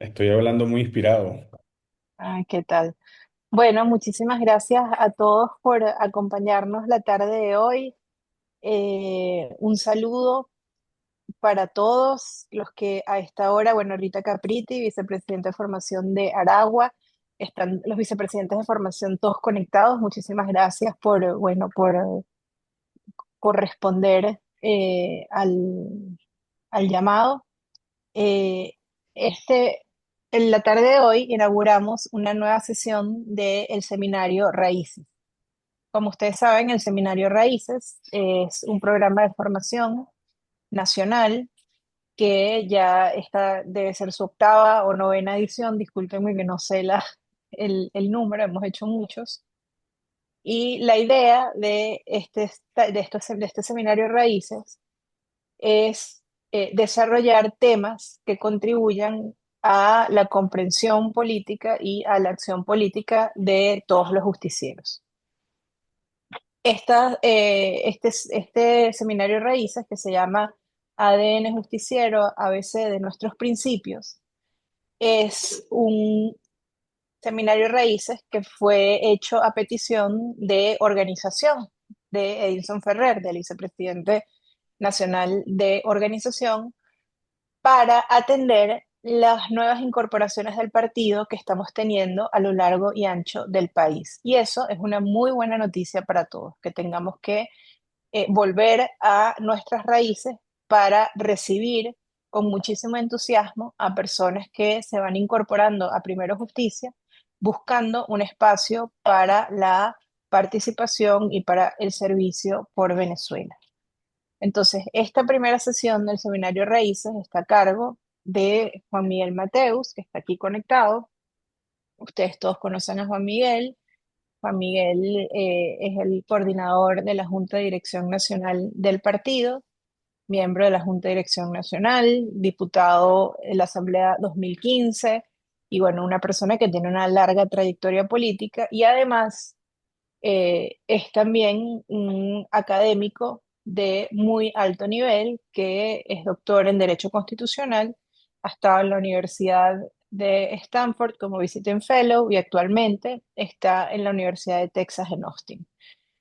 Estoy hablando muy inspirado. Ah, ¿qué tal? Bueno, muchísimas gracias a todos por acompañarnos la tarde de hoy. Un saludo para todos los que a esta hora, bueno, Rita Capriti, vicepresidenta de formación de Aragua, están los vicepresidentes de formación todos conectados. Muchísimas gracias por responder al llamado. Eh, este, en la tarde de hoy inauguramos una nueva sesión del seminario Raíces. Como ustedes saben, el seminario Raíces es un programa de formación nacional que ya está, debe ser su octava o novena edición, discúlpenme que no sé el número, hemos hecho muchos. Y la idea de este seminario Raíces es desarrollar temas que contribuyan a la comprensión política y a la acción política de todos los justicieros. Este seminario Raíces, que se llama ADN Justiciero, ABC de nuestros principios, es un seminario Raíces que fue hecho a petición de organización de Edinson Ferrer, del vicepresidente nacional de organización, para atender las nuevas incorporaciones del partido que estamos teniendo a lo largo y ancho del país. Y eso es una muy buena noticia para todos, que tengamos que volver a nuestras raíces para recibir con muchísimo entusiasmo a personas que se van incorporando a Primero Justicia, buscando un espacio para la participación y para el servicio por Venezuela. Entonces, esta primera sesión del seminario Raíces está a cargo de Juan Miguel Mateus, que está aquí conectado. Ustedes todos conocen a Juan Miguel. Juan Miguel es el coordinador de la Junta de Dirección Nacional del partido, miembro de la Junta de Dirección Nacional, diputado en la Asamblea 2015 y bueno, una persona que tiene una larga trayectoria política y además es también un académico de muy alto nivel que es doctor en Derecho Constitucional, ha estado en la Universidad de Stanford como Visiting Fellow y actualmente está en la Universidad de Texas en Austin.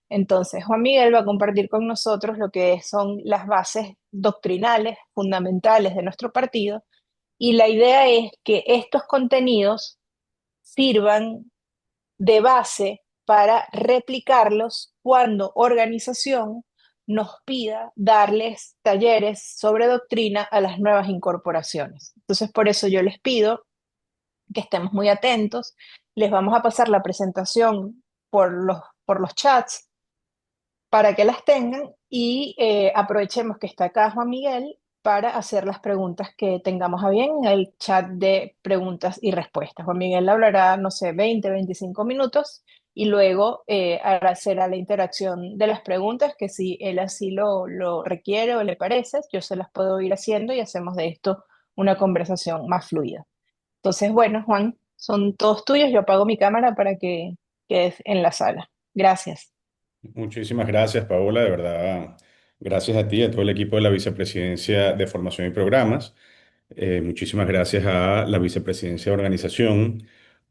Entonces, Juan Miguel va a compartir con nosotros lo que son las bases doctrinales fundamentales de nuestro partido y la idea es que estos contenidos sirvan de base para replicarlos cuando organización nos pida darles talleres sobre doctrina a las nuevas incorporaciones. Entonces, por eso yo les pido que estemos muy atentos. Les vamos a pasar la presentación por los chats para que las tengan y aprovechemos que está acá Juan Miguel para hacer las preguntas que tengamos a bien en el chat de preguntas y respuestas. Juan Miguel hablará, no sé, 20, 25 minutos y luego será la interacción de las preguntas que si él así lo requiere o le parece, yo se las puedo ir haciendo y hacemos de esto una conversación más fluida. Entonces, bueno, Juan, son todos tuyos. Yo apago mi cámara para que quedes en la sala. Gracias. Muchísimas gracias, Paola. De verdad, gracias a ti y a todo el equipo de la Vicepresidencia de Formación y Programas. Muchísimas gracias a la Vicepresidencia de Organización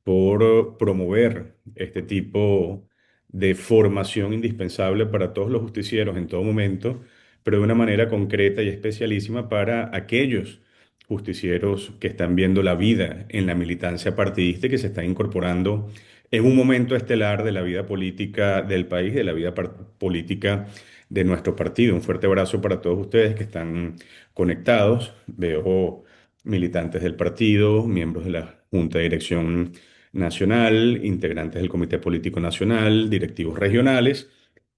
por promover este tipo de formación indispensable para todos los justicieros en todo momento, pero de una manera concreta y especialísima para aquellos justicieros que están viendo la vida en la militancia partidista y que se están incorporando en un momento estelar de la vida política del país, de la vida política de nuestro partido. Un fuerte abrazo para todos ustedes que están conectados. Veo militantes del partido, miembros de la Junta de Dirección Nacional, integrantes del Comité Político Nacional, directivos regionales,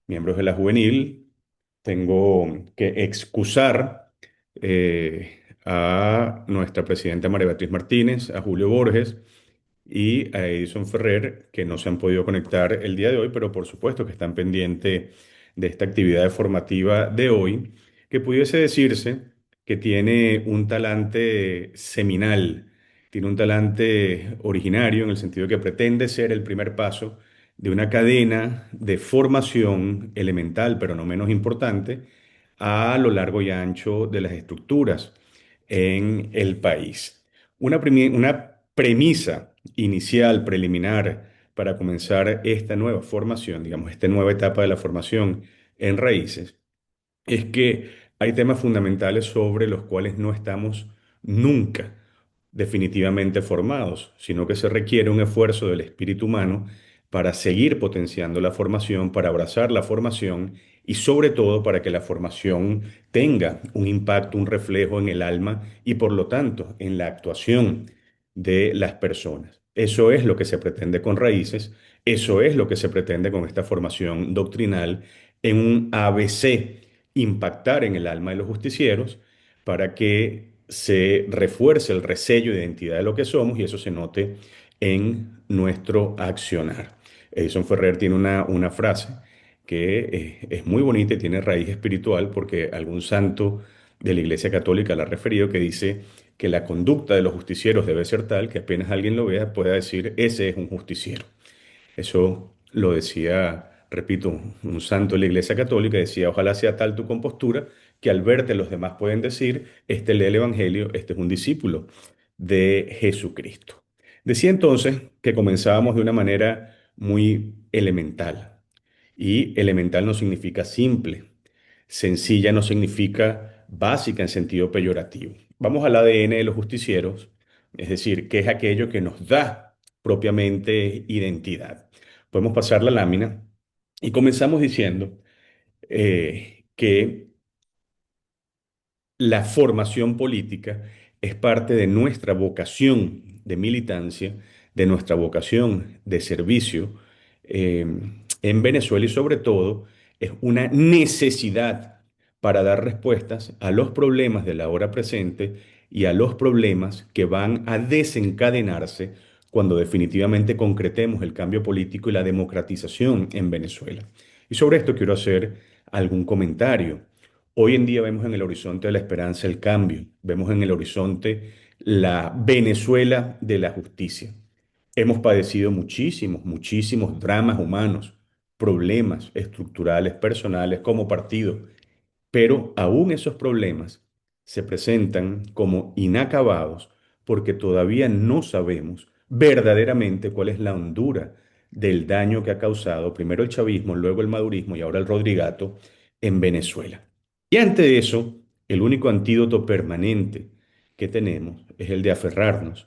miembros de la Juvenil. Tengo que excusar a nuestra presidenta María Beatriz Martínez, a Julio Borges y a Edison Ferrer, que no se han podido conectar el día de hoy, pero por supuesto que están pendientes de esta actividad formativa de hoy, que pudiese decirse que tiene un talante seminal, tiene un talante originario en el sentido que pretende ser el primer paso de una cadena de formación elemental, pero no menos importante, a lo largo y ancho de las estructuras en el país. Una premisa inicial, preliminar, para comenzar esta nueva formación, digamos, esta nueva etapa de la formación en raíces, es que hay temas fundamentales sobre los cuales no estamos nunca definitivamente formados, sino que se requiere un esfuerzo del espíritu humano para seguir potenciando la formación, para abrazar la formación y sobre todo para que la formación tenga un impacto, un reflejo en el alma y por lo tanto en la actuación de las personas. Eso es lo que se pretende con Raíces, eso es lo que se pretende con esta formación doctrinal en un ABC, impactar en el alma de los justicieros para que se refuerce el resello de identidad de lo que somos y eso se note en nuestro accionar. Edison Ferrer tiene una frase que es muy bonita y tiene raíz espiritual porque algún santo de la Iglesia Católica la ha referido que dice que la conducta de los justicieros debe ser tal que apenas alguien lo vea pueda decir, ese es un justiciero. Eso lo decía, repito, un santo de la Iglesia Católica, decía, ojalá sea tal tu compostura que al verte los demás pueden decir, este lee el Evangelio, este es un discípulo de Jesucristo. Decía entonces que comenzábamos de una manera muy elemental. Y elemental no significa simple. Sencilla no significa básica en sentido peyorativo. Vamos al ADN de los justicieros, es decir, qué es aquello que nos da propiamente identidad. Podemos pasar la lámina y comenzamos diciendo que la formación política es parte de nuestra vocación de militancia, de nuestra vocación de servicio eh, en Venezuela y sobre todo es una necesidad para dar respuestas a los problemas de la hora presente y a los problemas que van a desencadenarse cuando definitivamente concretemos el cambio político y la democratización en Venezuela. Y sobre esto quiero hacer algún comentario. Hoy en día vemos en el horizonte de la esperanza el cambio, vemos en el horizonte la Venezuela de la justicia. Hemos padecido muchísimos dramas humanos, problemas estructurales, personales, como partido, pero aún esos problemas se presentan como inacabados porque todavía no sabemos verdaderamente cuál es la hondura del daño que ha causado primero el chavismo, luego el madurismo y ahora el rodrigato en Venezuela. Y ante eso, el único antídoto permanente que tenemos es el de aferrarnos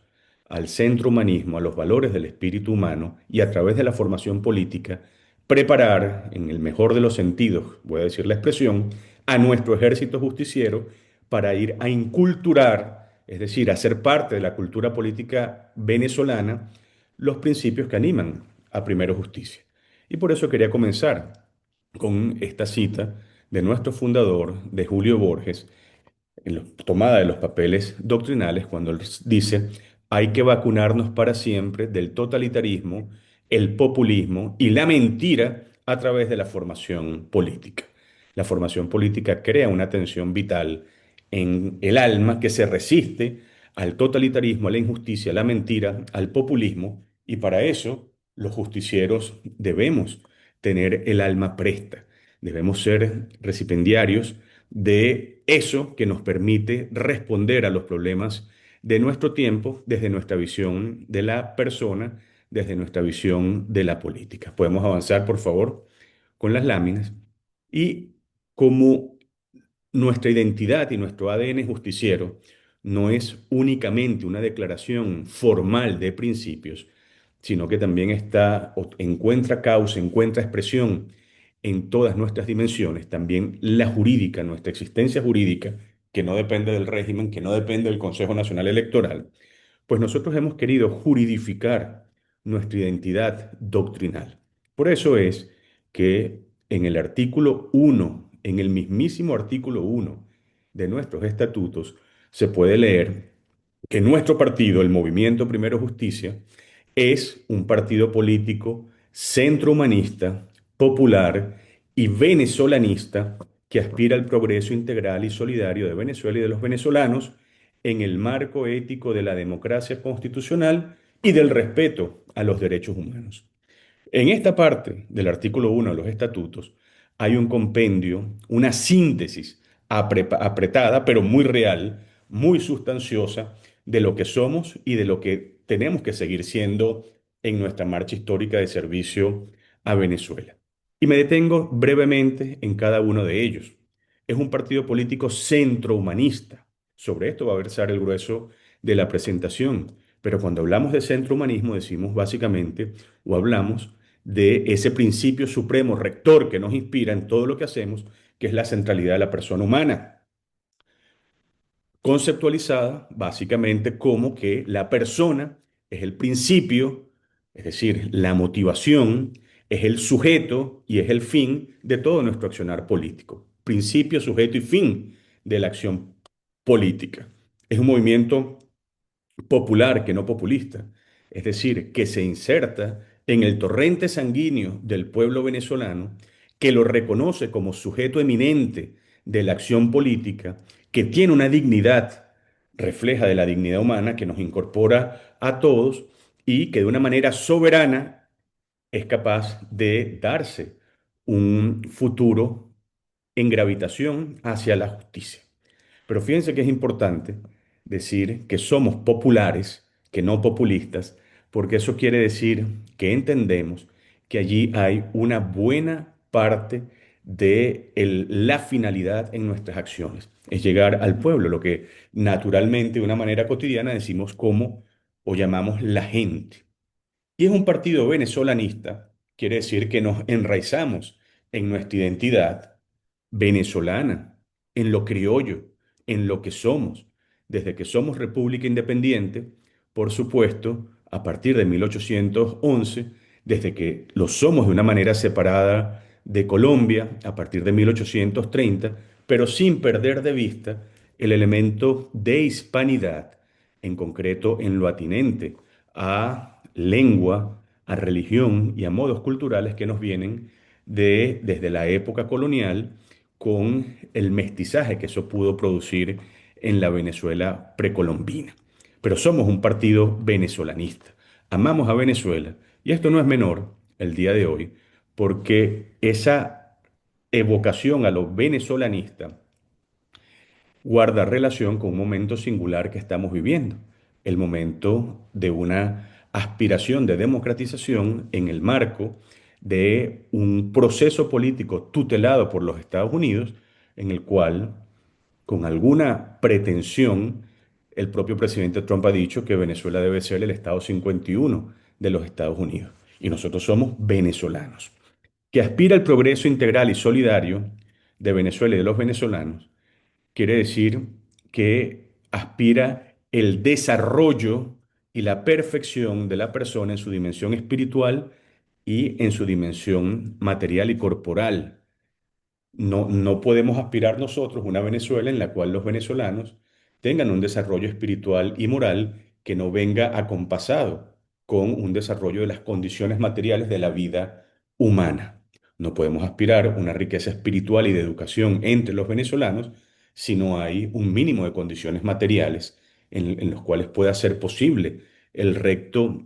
al centro humanismo, a los valores del espíritu humano y a través de la formación política, preparar, en el mejor de los sentidos, voy a decir la expresión, a nuestro ejército justiciero para ir a inculturar, es decir, a ser parte de la cultura política venezolana, los principios que animan a Primero Justicia. Y por eso quería comenzar con esta cita de nuestro fundador, de Julio Borges, en la tomada de los papeles doctrinales, cuando él dice, hay que vacunarnos para siempre del totalitarismo, el populismo y la mentira a través de la formación política. La formación política crea una tensión vital en el alma que se resiste al totalitarismo, a la injusticia, a la mentira, al populismo, y para eso los justicieros debemos tener el alma presta, debemos ser recipendiarios de eso que nos permite responder a los problemas de nuestro tiempo desde nuestra visión de la persona, desde nuestra visión de la política. Podemos avanzar, por favor, con las láminas. Y como nuestra identidad y nuestro ADN justiciero no es únicamente una declaración formal de principios, sino que también está, o encuentra causa, encuentra expresión en todas nuestras dimensiones, también la jurídica, nuestra existencia jurídica, que no depende del régimen, que no depende del Consejo Nacional Electoral, pues nosotros hemos querido juridificar nuestra identidad doctrinal. Por eso es que en el artículo 1, en el mismísimo artículo 1 de nuestros estatutos, se puede leer que nuestro partido, el Movimiento Primero Justicia, es un partido político centrohumanista, popular y venezolanista que aspira al progreso integral y solidario de Venezuela y de los venezolanos en el marco ético de la democracia constitucional y del respeto a los derechos humanos. En esta parte del artículo 1 de los estatutos hay un compendio, una síntesis apretada, pero muy real, muy sustanciosa, de lo que somos y de lo que tenemos que seguir siendo en nuestra marcha histórica de servicio a Venezuela. Y me detengo brevemente en cada uno de ellos. Es un partido político centrohumanista. Sobre esto va a versar el grueso de la presentación. Pero cuando hablamos de centrohumanismo decimos básicamente o hablamos de ese principio supremo rector que nos inspira en todo lo que hacemos, que es la centralidad de la persona humana, conceptualizada básicamente como que la persona es el principio, es decir, la motivación, es el sujeto y es el fin de todo nuestro accionar político. Principio, sujeto y fin de la acción política. Es un movimiento popular que no populista, es decir, que se inserta en el torrente sanguíneo del pueblo venezolano, que lo reconoce como sujeto eminente de la acción política, que tiene una dignidad, refleja de la dignidad humana, que nos incorpora a todos y que de una manera soberana es capaz de darse un futuro en gravitación hacia la justicia. Pero fíjense que es importante decir que somos populares, que no populistas, porque eso quiere decir que entendemos que allí hay una buena parte de la finalidad en nuestras acciones. Es llegar al pueblo, lo que naturalmente de una manera cotidiana decimos como o llamamos la gente. Y es un partido venezolanista, quiere decir que nos enraizamos en nuestra identidad venezolana, en lo criollo, en lo que somos. Desde que somos República Independiente, por supuesto, a partir de 1811, desde que lo somos de una manera separada de Colombia, a partir de 1830, pero sin perder de vista el elemento de hispanidad, en concreto en lo atinente a lengua, a religión y a modos culturales que nos vienen desde la época colonial con el mestizaje que eso pudo producir en la Venezuela precolombina. Pero somos un partido venezolanista. Amamos a Venezuela y esto no es menor el día de hoy porque esa evocación a lo venezolanista guarda relación con un momento singular que estamos viviendo, el momento de una aspiración de democratización en el marco de un proceso político tutelado por los Estados Unidos, en el cual, con alguna pretensión, el propio presidente Trump ha dicho que Venezuela debe ser el Estado 51 de los Estados Unidos. Y nosotros somos venezolanos. Que aspira al progreso integral y solidario de Venezuela y de los venezolanos, quiere decir que aspira el desarrollo y la perfección de la persona en su dimensión espiritual y en su dimensión material y corporal. No podemos aspirar nosotros a una Venezuela en la cual los venezolanos tengan un desarrollo espiritual y moral que no venga acompasado con un desarrollo de las condiciones materiales de la vida humana. No podemos aspirar a una riqueza espiritual y de educación entre los venezolanos si no hay un mínimo de condiciones materiales en los cuales pueda ser posible el recto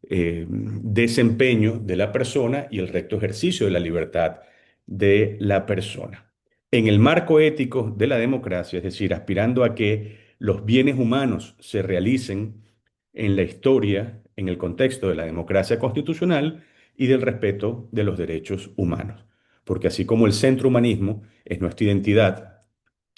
desempeño de la persona y el recto ejercicio de la libertad de la persona. En el marco ético de la democracia, es decir, aspirando a que los bienes humanos se realicen en la historia, en el contexto de la democracia constitucional y del respeto de los derechos humanos. Porque así como el centro humanismo es nuestra identidad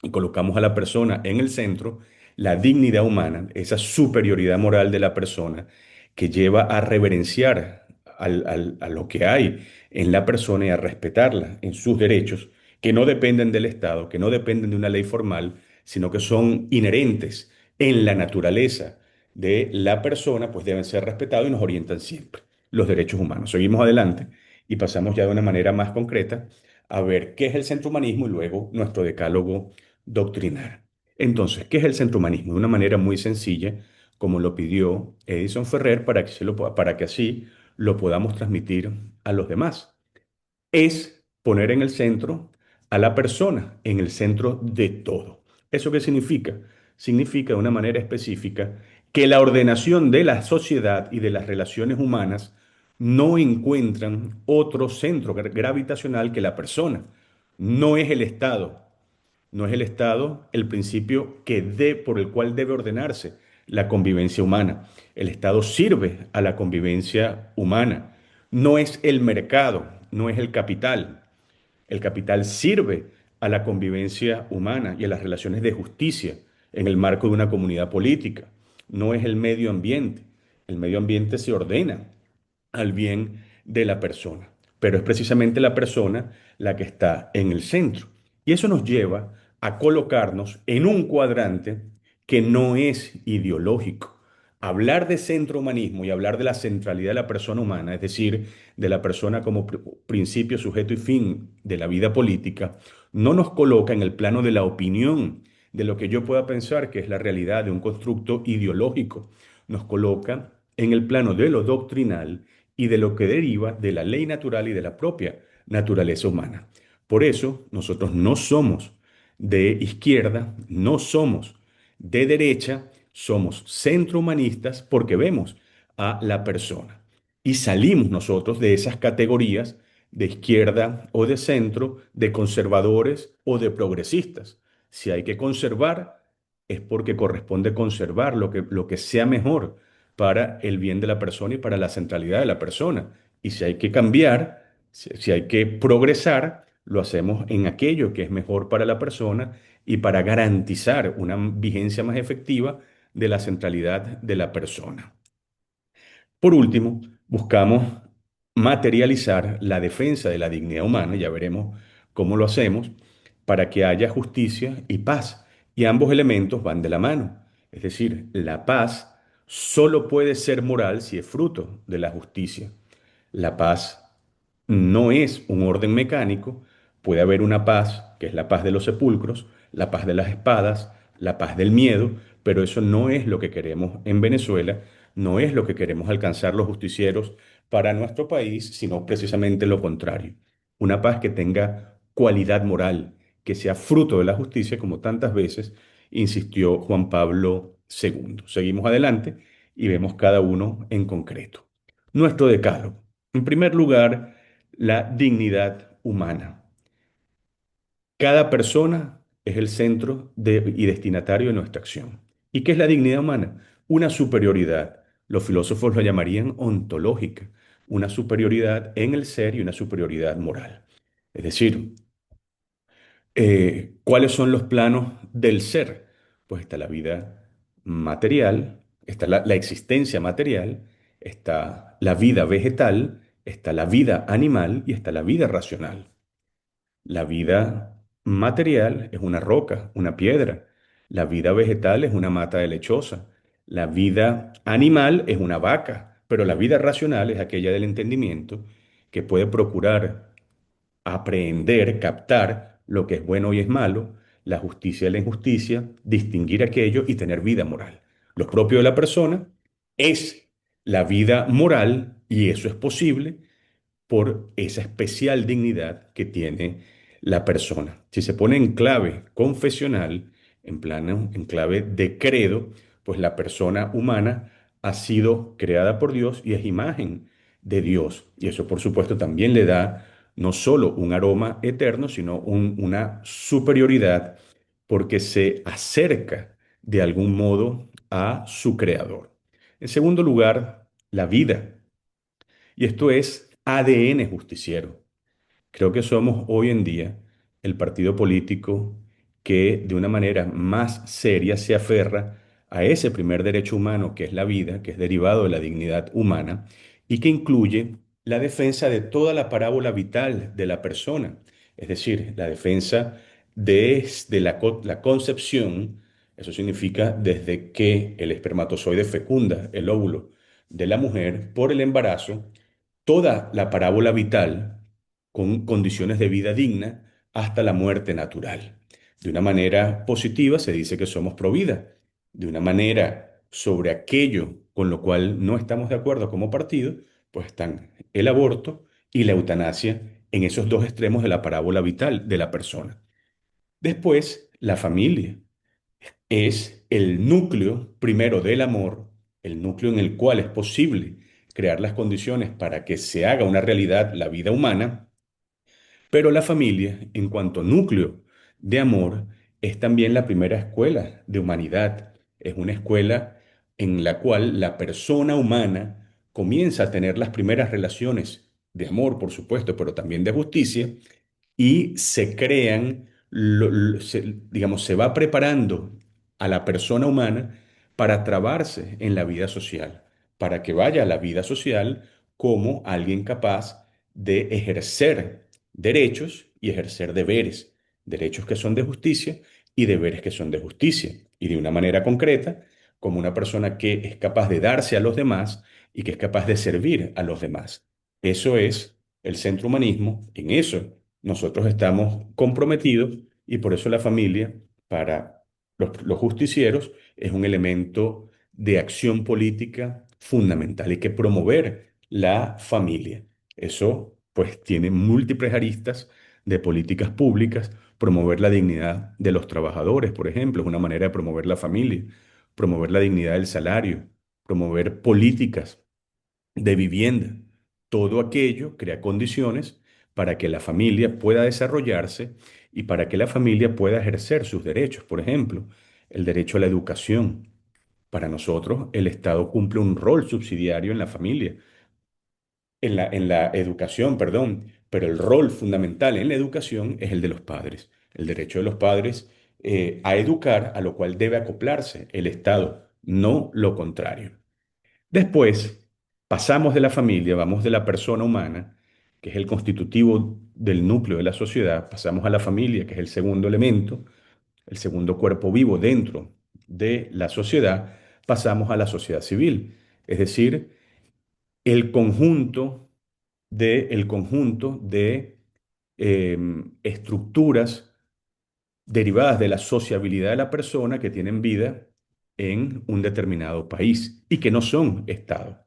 y colocamos a la persona en el centro, la dignidad humana, esa superioridad moral de la persona que lleva a reverenciar a lo que hay en la persona y a respetarla en sus derechos, que no dependen del Estado, que no dependen de una ley formal, sino que son inherentes en la naturaleza de la persona, pues deben ser respetados y nos orientan siempre los derechos humanos. Seguimos adelante y pasamos ya de una manera más concreta a ver qué es el centro humanismo y luego nuestro decálogo doctrinal. Entonces, ¿qué es el centrohumanismo? De una manera muy sencilla, como lo pidió Edison Ferrer para que así lo podamos transmitir a los demás. Es poner en el centro a la persona, en el centro de todo. ¿Eso qué significa? Significa de una manera específica que la ordenación de la sociedad y de las relaciones humanas no encuentran otro centro gravitacional que la persona. No es el Estado, No es el Estado el principio por el cual debe ordenarse la convivencia humana. El Estado sirve a la convivencia humana. No es el mercado, no es el capital. El capital sirve a la convivencia humana y a las relaciones de justicia en el marco de una comunidad política. No es el medio ambiente. El medio ambiente se ordena al bien de la persona, pero es precisamente la persona la que está en el centro. Y eso nos lleva a colocarnos en un cuadrante que no es ideológico. Hablar de centro humanismo y hablar de la centralidad de la persona humana, es decir, de la persona como principio, sujeto y fin de la vida política, no nos coloca en el plano de la opinión, de lo que yo pueda pensar que es la realidad de un constructo ideológico. Nos coloca en el plano de lo doctrinal y de lo que deriva de la ley natural y de la propia naturaleza humana. Por eso, nosotros no somos de izquierda, no somos de derecha, somos centrohumanistas porque vemos a la persona. Y salimos nosotros de esas categorías de izquierda o de centro, de conservadores o de progresistas. Si hay que conservar, es porque corresponde conservar lo que sea mejor para el bien de la persona y para la centralidad de la persona. Y si hay que cambiar, si hay que progresar, lo hacemos en aquello que es mejor para la persona y para garantizar una vigencia más efectiva de la centralidad de la persona. Por último, buscamos materializar la defensa de la dignidad humana, ya veremos cómo lo hacemos, para que haya justicia y paz. Y ambos elementos van de la mano. Es decir, la paz solo puede ser moral si es fruto de la justicia. La paz no es un orden mecánico, puede haber una paz, que es la paz de los sepulcros, la paz de las espadas, la paz del miedo, pero eso no es lo que queremos en Venezuela, no es lo que queremos alcanzar los justicieros para nuestro país, sino precisamente lo contrario. Una paz que tenga cualidad moral, que sea fruto de la justicia, como tantas veces insistió Juan Pablo II. Seguimos adelante y vemos cada uno en concreto. Nuestro decálogo. En primer lugar, la dignidad humana. Cada persona es el centro y destinatario de nuestra acción. ¿Y qué es la dignidad humana? Una superioridad. Los filósofos lo llamarían ontológica, una superioridad en el ser y una superioridad moral. Es decir, ¿cuáles son los planos del ser? Pues está la vida material, está la existencia material, está la vida vegetal, está la vida animal y está la vida racional. La vida material es una roca, una piedra. La vida vegetal es una mata de lechosa. La vida animal es una vaca, pero la vida racional es aquella del entendimiento que puede procurar aprehender, captar lo que es bueno y es malo, la justicia y la injusticia, distinguir aquello y tener vida moral. Lo propio de la persona es la vida moral y eso es posible por esa especial dignidad que tiene la persona. Si se pone en clave confesional, en clave de credo, pues la persona humana ha sido creada por Dios y es imagen de Dios. Y eso, por supuesto, también le da no solo un aroma eterno, sino una superioridad porque se acerca de algún modo a su creador. En segundo lugar, la vida. Y esto es ADN justiciero. Creo que somos hoy en día el partido político que de una manera más seria se aferra a ese primer derecho humano que es la vida, que es derivado de la dignidad humana y que incluye la defensa de toda la parábola vital de la persona, es decir, la defensa desde la concepción, eso significa desde que el espermatozoide fecunda el óvulo de la mujer por el embarazo, toda la parábola vital con condiciones de vida digna hasta la muerte natural. De una manera positiva se dice que somos pro vida. De una manera sobre aquello con lo cual no estamos de acuerdo como partido, pues están el aborto y la eutanasia en esos dos extremos de la parábola vital de la persona. Después, la familia es el núcleo primero del amor, el núcleo en el cual es posible crear las condiciones para que se haga una realidad la vida humana, pero la familia, en cuanto núcleo de amor, es también la primera escuela de humanidad. Es una escuela en la cual la persona humana comienza a tener las primeras relaciones de amor, por supuesto, pero también de justicia, y se crean, digamos, se va preparando a la persona humana para trabarse en la vida social, para que vaya a la vida social como alguien capaz de ejercer derechos y ejercer deberes, derechos que son de justicia y deberes que son de justicia, y de una manera concreta, como una persona que es capaz de darse a los demás y que es capaz de servir a los demás. Eso es el centro humanismo, en eso nosotros estamos comprometidos y por eso la familia, para los justicieros, es un elemento de acción política fundamental. Hay que promover la familia. Eso, pues, tiene múltiples aristas de políticas públicas. Promover la dignidad de los trabajadores, por ejemplo, es una manera de promover la familia. Promover la dignidad del salario. Promover políticas de vivienda. Todo aquello crea condiciones para que la familia pueda desarrollarse y para que la familia pueda ejercer sus derechos. Por ejemplo, el derecho a la educación. Para nosotros, el Estado cumple un rol subsidiario en la familia, en la educación, perdón, pero el rol fundamental en la educación es el de los padres. El derecho de los padres a educar, a lo cual debe acoplarse el Estado, no lo contrario. Después, pasamos de la familia, vamos de la persona humana, que es el constitutivo del núcleo de la sociedad, pasamos a la familia, que es el segundo elemento, el segundo cuerpo vivo dentro de la sociedad, pasamos a la sociedad civil, es decir, el conjunto de estructuras derivadas de la sociabilidad de la persona que tienen vida en un determinado país y que no son Estado.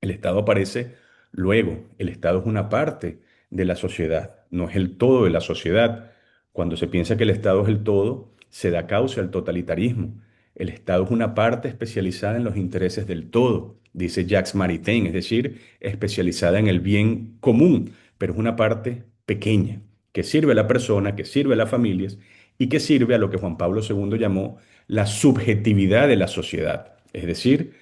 El Estado aparece luego. El Estado es una parte de la sociedad, no es el todo de la sociedad. Cuando se piensa que el Estado es el todo, se da causa al totalitarismo. El Estado es una parte especializada en los intereses del todo, dice Jacques Maritain, es decir, especializada en el bien común, pero es una parte pequeña que sirve a la persona, que sirve a las familias y que sirve a lo que Juan Pablo II llamó la subjetividad de la sociedad, es decir,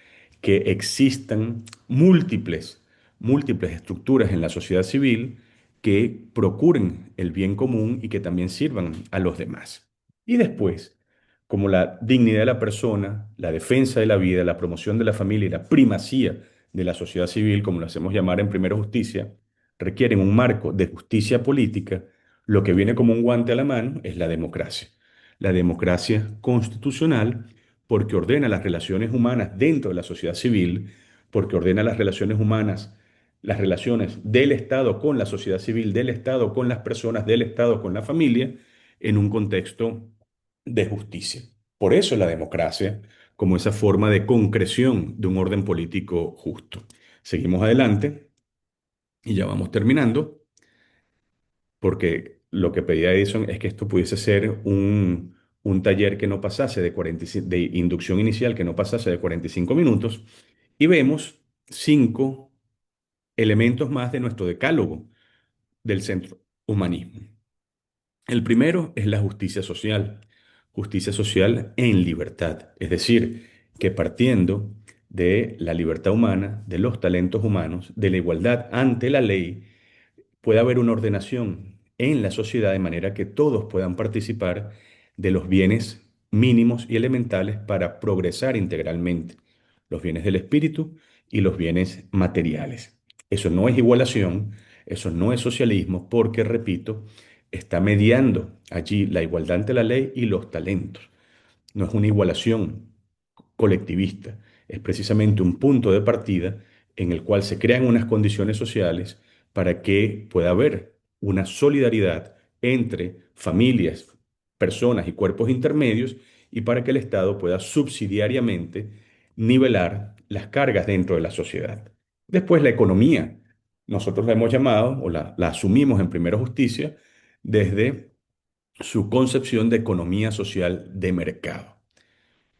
que existan múltiples estructuras en la sociedad civil que procuren el bien común y que también sirvan a los demás. Y después, como la dignidad de la persona, la defensa de la vida, la promoción de la familia y la primacía de la sociedad civil, como lo hacemos llamar en Primera Justicia, requieren un marco de justicia política, lo que viene como un guante a la mano es la democracia. La democracia constitucional porque ordena las relaciones humanas dentro de la sociedad civil, porque ordena las relaciones humanas, las relaciones del Estado con la sociedad civil, del Estado con las personas, del Estado con la familia, en un contexto de justicia. Por eso la democracia, como esa forma de concreción de un orden político justo. Seguimos adelante y ya vamos terminando, porque lo que pedía Edison es que esto pudiese ser un taller que no pasase de 45 de inducción inicial, que no pasase de 45 minutos, y vemos 5 elementos más de nuestro decálogo del centro humanismo. El primero es la justicia social en libertad, es decir, que partiendo de la libertad humana, de los talentos humanos, de la igualdad ante la ley, puede haber una ordenación en la sociedad de manera que todos puedan participar de los bienes mínimos y elementales para progresar integralmente, los bienes del espíritu y los bienes materiales. Eso no es igualación, eso no es socialismo, porque, repito, está mediando allí la igualdad ante la ley y los talentos. No es una igualación colectivista, es precisamente un punto de partida en el cual se crean unas condiciones sociales para que pueda haber una solidaridad entre familias, personas y cuerpos intermedios y para que el Estado pueda subsidiariamente nivelar las cargas dentro de la sociedad. Después la economía. Nosotros la hemos llamado o la asumimos en Primera Justicia desde su concepción de economía social de mercado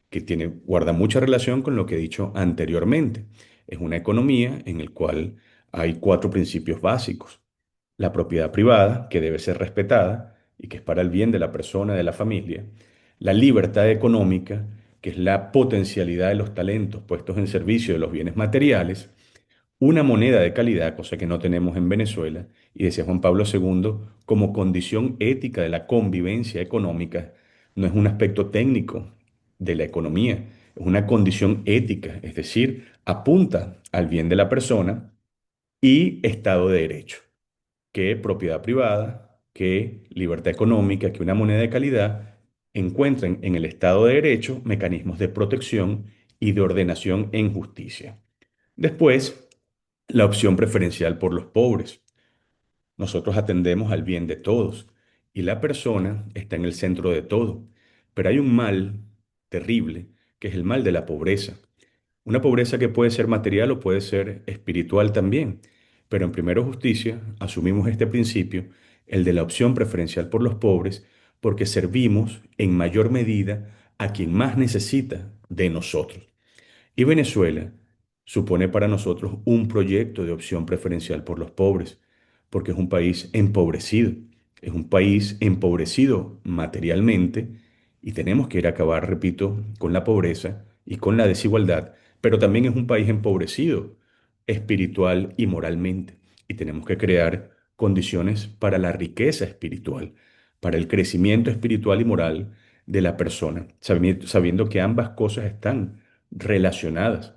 que guarda mucha relación con lo que he dicho anteriormente. Es una economía en la cual hay 4 principios básicos. La propiedad privada, que debe ser respetada, y que es para el bien de la persona, de la familia, la libertad económica, que es la potencialidad de los talentos puestos en servicio de los bienes materiales, una moneda de calidad, cosa que no tenemos en Venezuela, y decía Juan Pablo II, como condición ética de la convivencia económica, no es un aspecto técnico de la economía, es una condición ética, es decir, apunta al bien de la persona y Estado de Derecho, que propiedad privada, que libertad económica, que una moneda de calidad encuentren en el Estado de Derecho mecanismos de protección y de ordenación en justicia. Después, la opción preferencial por los pobres. Nosotros atendemos al bien de todos y la persona está en el centro de todo. Pero hay un mal terrible, que es el mal de la pobreza. Una pobreza que puede ser material o puede ser espiritual también. Pero en Primero Justicia asumimos este principio, el de la opción preferencial por los pobres, porque servimos en mayor medida a quien más necesita de nosotros. Y Venezuela supone para nosotros un proyecto de opción preferencial por los pobres, porque es un país empobrecido materialmente y tenemos que ir a acabar, repito, con la pobreza y con la desigualdad, pero también es un país empobrecido espiritual y moralmente y tenemos que crear condiciones para la riqueza espiritual, para el crecimiento espiritual y moral de la persona, sabiendo que ambas cosas están relacionadas,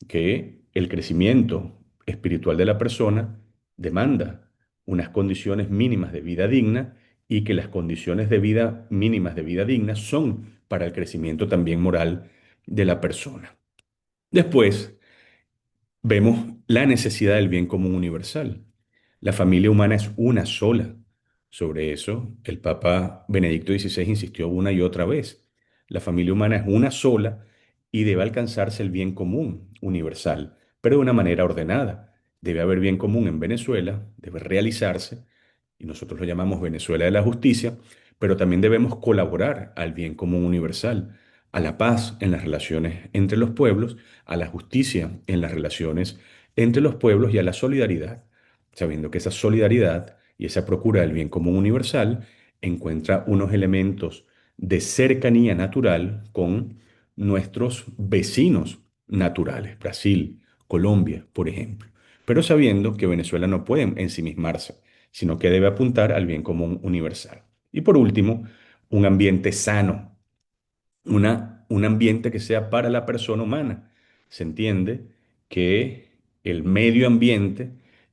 que el crecimiento espiritual de la persona demanda unas condiciones mínimas de vida digna y que las condiciones de vida mínimas de vida digna son para el crecimiento también moral de la persona. Después, vemos la necesidad del bien común universal. La familia humana es una sola. Sobre eso, el Papa Benedicto XVI insistió una y otra vez. La familia humana es una sola y debe alcanzarse el bien común universal, pero de una manera ordenada. Debe haber bien común en Venezuela, debe realizarse, y nosotros lo llamamos Venezuela de la justicia, pero también debemos colaborar al bien común universal, a la paz en las relaciones entre los pueblos, a la justicia en las relaciones entre los pueblos y a la solidaridad, sabiendo que esa solidaridad y esa procura del bien común universal encuentra unos elementos de cercanía natural con nuestros vecinos naturales, Brasil, Colombia, por ejemplo, pero sabiendo que Venezuela no puede ensimismarse, sino que debe apuntar al bien común universal. Y por último, un ambiente sano, un ambiente que sea para la persona humana. Se entiende que el medio ambiente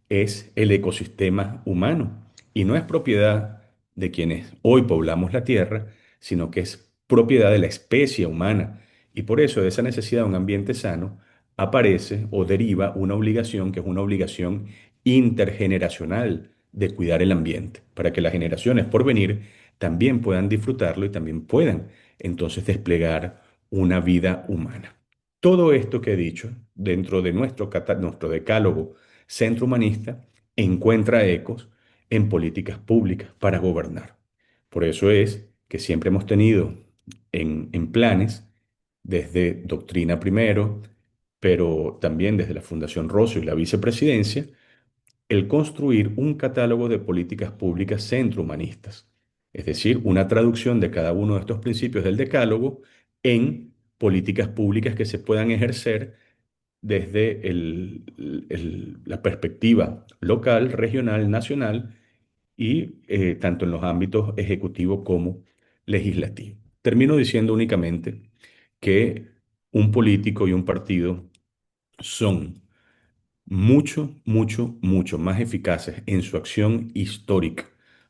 es el ecosistema humano y no es propiedad de quienes hoy poblamos la Tierra, sino que es propiedad de la especie humana. Y por eso de esa necesidad de un ambiente sano aparece o deriva una obligación que es una obligación intergeneracional de cuidar el ambiente, para que las generaciones por venir también puedan disfrutarlo y también puedan entonces desplegar una vida humana. Todo esto que he dicho dentro de nuestro decálogo centro humanista encuentra ecos en políticas públicas para gobernar. Por eso es que siempre hemos tenido en planes, desde doctrina primero, pero también desde la Fundación Rosso y la vicepresidencia, el construir un catálogo de políticas públicas centrohumanistas, es decir, una traducción de cada uno de estos principios del decálogo en políticas públicas que se puedan ejercer desde la perspectiva local, regional, nacional y tanto en los ámbitos ejecutivo como legislativo. Termino diciendo únicamente que un político y un partido son mucho más eficaces en su acción histórica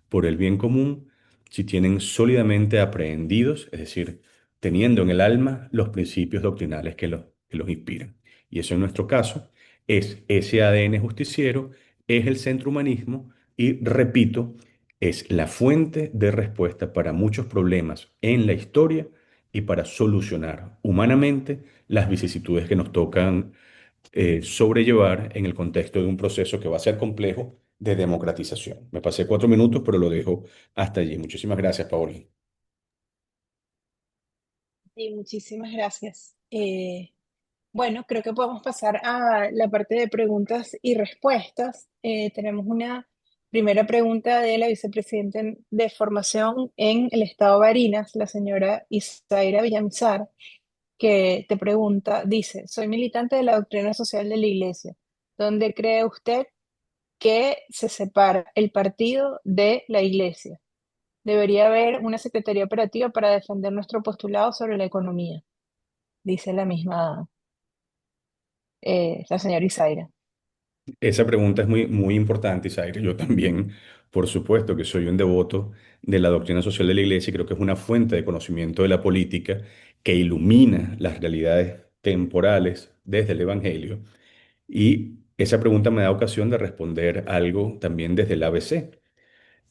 por el bien común si tienen sólidamente aprehendidos, es decir, teniendo en el alma los principios doctrinales que los inspiran. Y eso en nuestro caso es ese ADN justiciero, es el centro humanismo y, repito, es la fuente de respuesta para muchos problemas en la historia y para solucionar humanamente las vicisitudes que nos tocan sobrellevar en el contexto de un proceso que va a ser complejo de democratización. Me pasé 4 minutos, pero lo dejo hasta allí. Muchísimas gracias, Paola. Y muchísimas gracias. Bueno, creo que podemos pasar a la parte de preguntas y respuestas. Tenemos una Primera pregunta de la vicepresidenta de formación en el estado Barinas, la señora Isaira Villamizar, que te pregunta, dice, soy militante de la doctrina social de la Iglesia. ¿Dónde cree usted que se separa el partido de la Iglesia? Debería haber una secretaría operativa para defender nuestro postulado sobre la economía, dice la misma, la señora Isaira. Esa pregunta es muy, muy importante, Isaire. Yo también, por supuesto, que soy un devoto de la doctrina social de la Iglesia y creo que es una fuente de conocimiento de la política que ilumina las realidades temporales desde el Evangelio. Y esa pregunta me da ocasión de responder algo también desde el ABC.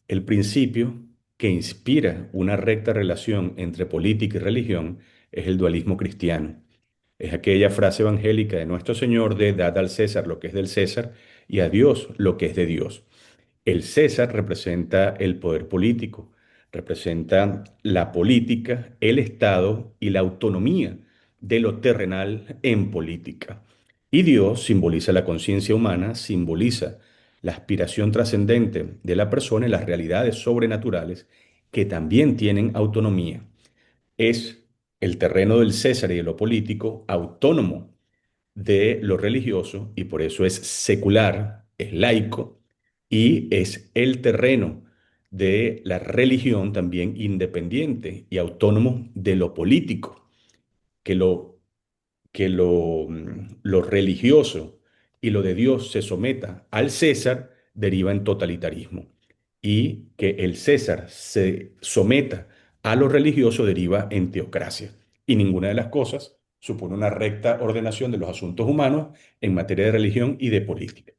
El principio que inspira una recta relación entre política y religión es el dualismo cristiano. Es aquella frase evangélica de nuestro Señor de dad al César lo que es del César y a Dios lo que es de Dios. El César representa el poder político, representa la política, el Estado y la autonomía de lo terrenal en política. Y Dios simboliza la conciencia humana, simboliza la aspiración trascendente de la persona y las realidades sobrenaturales que también tienen autonomía. Es el terreno del César y de lo político autónomo de lo religioso y por eso es secular, es laico y es el terreno de la religión también independiente y autónomo de lo político, que lo religioso y lo de Dios se someta al César deriva en totalitarismo y que el César se someta a lo religioso deriva en teocracia. Y ninguna de las cosas supone una recta ordenación de los asuntos humanos en materia de religión y de política.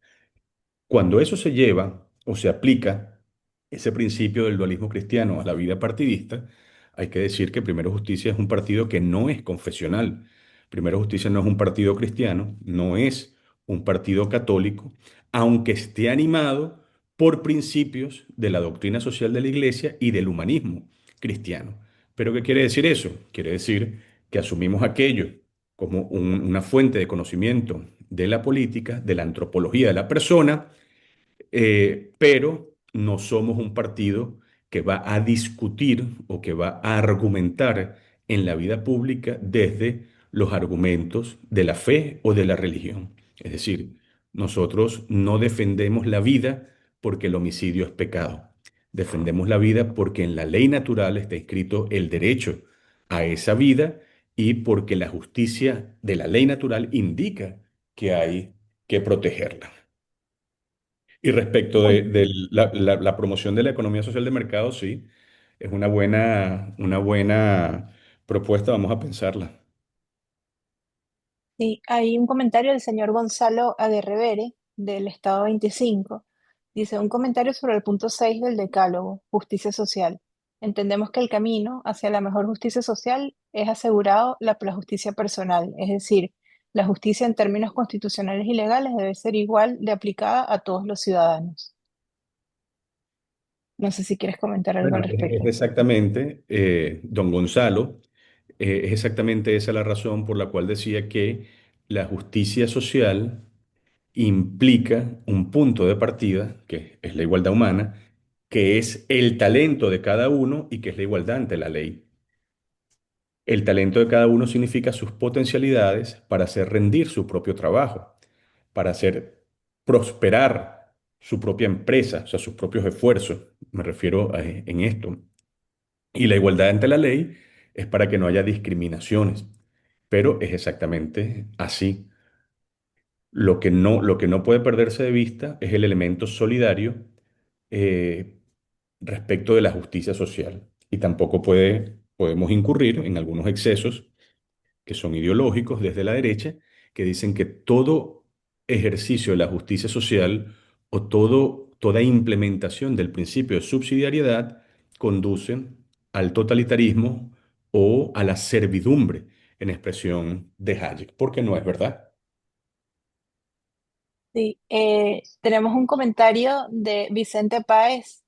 Cuando eso se lleva o se aplica ese principio del dualismo cristiano a la vida partidista, hay que decir que Primero Justicia es un partido que no es confesional. Primero Justicia no es un partido cristiano, no es un partido católico, aunque esté animado por principios de la doctrina social de la Iglesia y del humanismo cristiano. ¿Pero qué quiere decir eso? Quiere decir que asumimos aquello como una fuente de conocimiento de la política, de la antropología de la persona, pero no somos un partido que va a discutir o que va a argumentar en la vida pública desde los argumentos de la fe o de la religión. Es decir, nosotros no defendemos la vida porque el homicidio es pecado. Defendemos la vida porque en la ley natural está escrito el derecho a esa vida y porque la justicia de la ley natural indica que hay que protegerla. Y respecto Uy, de la promoción de la economía social de mercado, sí, es una buena propuesta, vamos a pensarla. sí, hay un comentario del señor Gonzalo Aguerrevere, del estado 25. Dice, un comentario sobre el punto 6 del Decálogo, justicia social. Entendemos que el camino hacia la mejor justicia social es asegurado la justicia personal, es decir, la justicia en términos constitucionales y legales debe ser igual de aplicada a todos los ciudadanos. No sé si quieres comentar algo Bueno, al es respecto. exactamente, don Gonzalo, es exactamente esa la razón por la cual decía que la justicia social implica un punto de partida, que es la igualdad humana, que es el talento de cada uno y que es la igualdad ante la ley. El talento de cada uno significa sus potencialidades para hacer rendir su propio trabajo, para hacer prosperar su propia empresa, o sea, sus propios esfuerzos. Me refiero en esto. Y la igualdad ante la ley es para que no haya discriminaciones, pero es exactamente así. Lo que no puede perderse de vista es el elemento solidario eh, respecto de la justicia social. Y tampoco podemos incurrir en algunos excesos que son ideológicos desde la derecha, que dicen que todo ejercicio de la justicia social o toda implementación del principio de subsidiariedad conducen al totalitarismo o a la servidumbre, en expresión de Hayek, porque no es verdad. Sí, tenemos un comentario de Vicente Páez,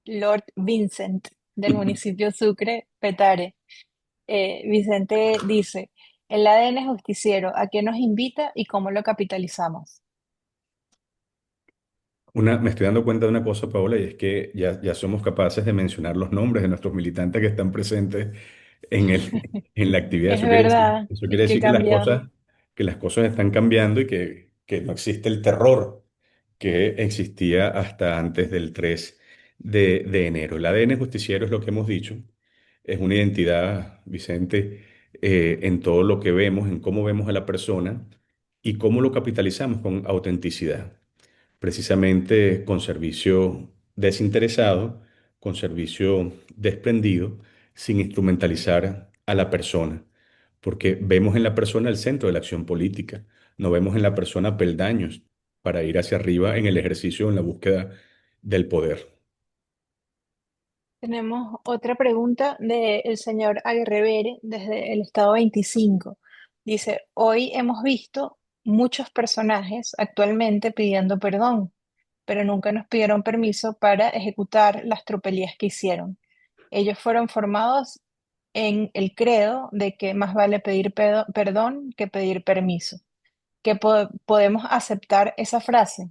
Lord Vincent, del municipio Sucre, Petare. Vicente dice, el ADN justiciero, ¿a qué nos invita y cómo lo capitalizamos? Me estoy dando cuenta de una cosa, Paola, y es que ya somos capaces de mencionar los nombres de nuestros militantes que están presentes en la actividad. Es verdad, Eso es quiere que decir cambia. que las cosas están cambiando y que no existe el terror que existía hasta antes del 3 de enero. El ADN justiciero es lo que hemos dicho, es una identidad, Vicente, en todo lo que vemos, en cómo vemos a la persona y cómo lo capitalizamos con autenticidad, precisamente con servicio desinteresado, con servicio desprendido, sin instrumentalizar a la persona, porque vemos en la persona el centro de la acción política, no vemos en la persona peldaños para ir hacia arriba en el ejercicio, en la búsqueda del poder. Tenemos otra pregunta del señor Aguirre desde el estado 25. Dice, hoy hemos visto muchos personajes actualmente pidiendo perdón, pero nunca nos pidieron permiso para ejecutar las tropelías que hicieron. Ellos fueron formados en el credo de que más vale pedir perdón que pedir permiso. Que podemos aceptar esa frase.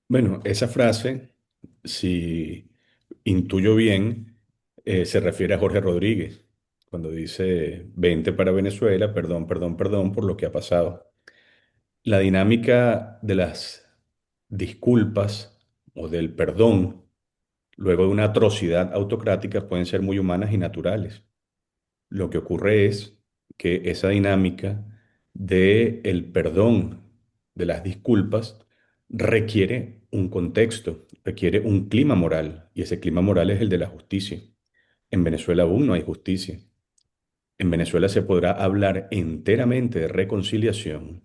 Bueno, esa frase, si intuyo bien, se refiere a Jorge Rodríguez, cuando dice, vente para Venezuela, perdón, perdón, perdón por lo que ha pasado. La dinámica de las disculpas o del perdón luego de una atrocidad autocrática pueden ser muy humanas y naturales. Lo que ocurre es que esa dinámica de el perdón, de las disculpas, requiere un contexto, requiere un clima moral, y ese clima moral es el de la justicia. En Venezuela aún no hay justicia. En Venezuela se podrá hablar enteramente de reconciliación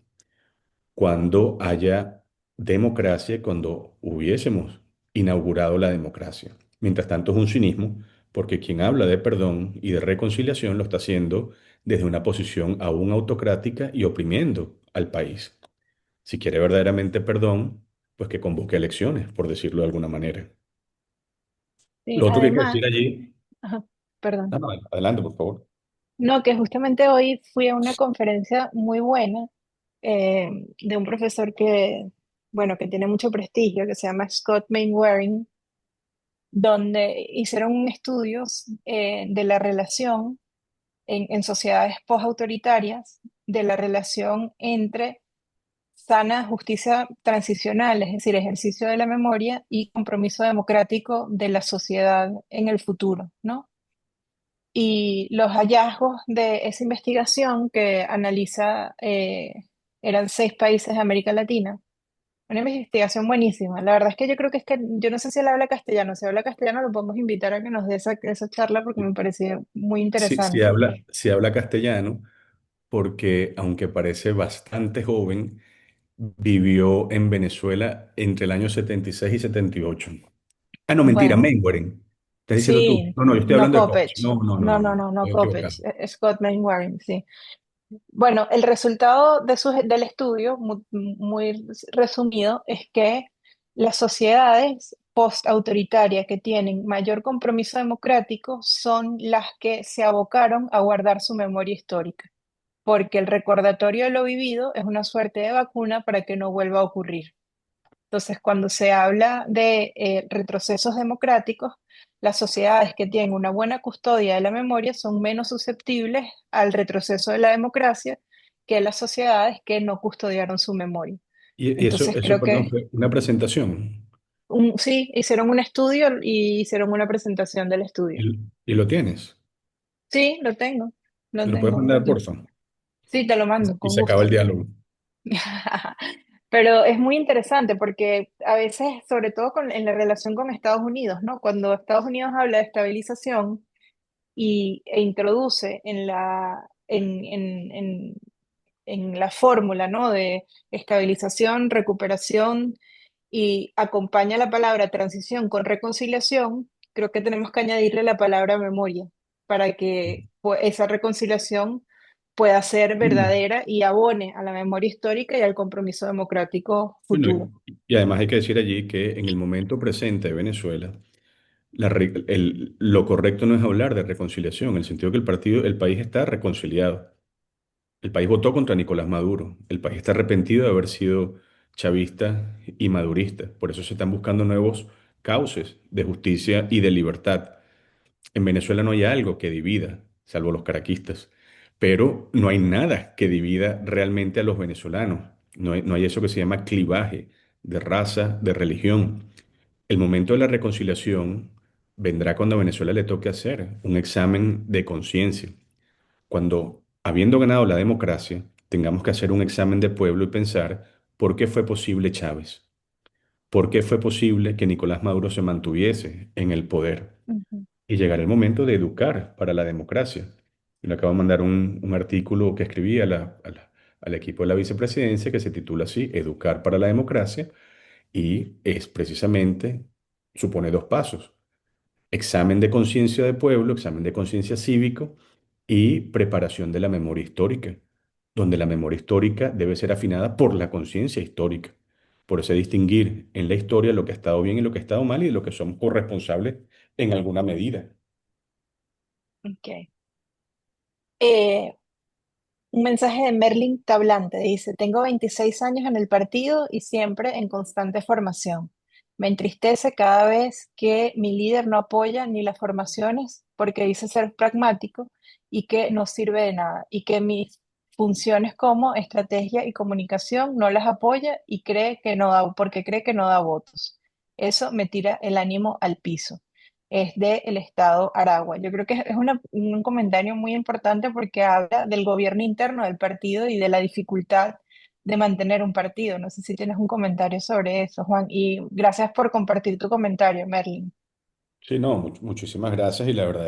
cuando haya democracia, cuando hubiésemos inaugurado la democracia. Mientras tanto es un cinismo, porque quien habla de perdón y de reconciliación lo está haciendo desde una posición aún autocrática y oprimiendo al país. Si quiere verdaderamente perdón, pues que convoque elecciones, por decirlo de alguna manera. Sí, Lo otro que hay que además, decir allí, ajá, perdón. no, adelante, por favor. No, que justamente hoy fui a una conferencia muy buena de un profesor bueno, que tiene mucho prestigio, que se llama Scott Mainwaring, donde hicieron estudios de la relación en sociedades post-autoritarias, de la relación entre sana justicia transicional, es decir, ejercicio de la memoria y compromiso democrático de la sociedad en el futuro, ¿no? Y los hallazgos de esa investigación que analiza, eran 6 países de América Latina, una investigación buenísima. La verdad es que yo creo que yo no sé si él habla castellano, si habla castellano lo podemos invitar a que nos dé esa charla porque me pareció muy Si interesante. habla, si habla castellano, porque aunque parece bastante joven, vivió en Venezuela entre el año 76 y 78. Ah, no, mentira, Bueno, Mengueren. ¿Estás diciendo tú? sí, No, no, yo estoy no hablando de Copes. Kopech, No, no, no, no, no, no, no, no, no estoy Kopech, equivocado. Scott Mainwaring, sí. Bueno, el resultado del estudio, muy resumido, es que las sociedades post-autoritarias que tienen mayor compromiso democrático son las que se abocaron a guardar su memoria histórica, porque el recordatorio de lo vivido es una suerte de vacuna para que no vuelva a ocurrir. Entonces, cuando se habla de retrocesos democráticos, las sociedades que tienen una buena custodia de la memoria son menos susceptibles al retroceso de la democracia que las sociedades que no custodiaron su memoria. Y Entonces, eso, creo perdón, que fue una presentación. sí, hicieron un estudio y hicieron una presentación del estudio. Y lo tienes. Sí, lo tengo, lo ¿Me lo puedes tengo. mandar, por favor? Sí, te lo mando, Y con se acaba gusto. el diálogo. Pero es muy interesante porque a veces, sobre todo en la relación con Estados Unidos, ¿no? Cuando Estados Unidos habla de estabilización e introduce en la fórmula, ¿no? De estabilización, recuperación y acompaña la palabra transición con reconciliación, creo que tenemos que añadirle la palabra memoria para que esa reconciliación pueda ser Mm. verdadera y abone a la memoria histórica y al compromiso democrático Bueno, futuro. y además hay que decir allí que en el momento presente de Venezuela, lo correcto no es hablar de reconciliación, en el sentido que el país está reconciliado. El país votó contra Nicolás Maduro. El país está arrepentido de haber sido chavista y madurista. Por eso se están buscando nuevos cauces de justicia y de libertad. En Venezuela no hay algo que divida, salvo los caraquistas, pero no hay nada que divida realmente a los venezolanos. No hay eso que se llama clivaje de raza, de religión. El momento de la reconciliación vendrá cuando a Venezuela le toque hacer un examen de conciencia. Cuando, habiendo ganado la democracia, tengamos que hacer un examen de pueblo y pensar por qué fue posible Chávez, por qué fue posible que Nicolás Maduro se mantuviese en el poder Ujú. y llegar el momento de educar para la democracia. Y le acabo de mandar un artículo que escribí al equipo de la vicepresidencia que se titula así, Educar para la democracia, y es precisamente, supone dos pasos: examen de conciencia de pueblo, examen de conciencia cívico y preparación de la memoria histórica, donde la memoria histórica debe ser afinada por la conciencia histórica. Por eso distinguir en la historia lo que ha estado bien y lo que ha estado mal y de lo que somos corresponsables en alguna medida. Ok. Eh, Un mensaje de Merlin Tablante dice, tengo 26 años en el partido y siempre en constante formación. Me entristece cada vez que mi líder no apoya ni las formaciones porque dice ser pragmático y que no sirve de nada y que mis funciones como estrategia y comunicación no las apoya y cree que no da, porque cree que no da votos. Eso me tira el ánimo al piso. Es del estado Aragua. Yo creo que es un comentario muy importante porque habla del gobierno interno del partido y de la dificultad de mantener un partido. No sé si tienes un comentario sobre eso, Juan. Y gracias por compartir tu comentario, Merlin. Sí, no, muchísimas gracias y la verdad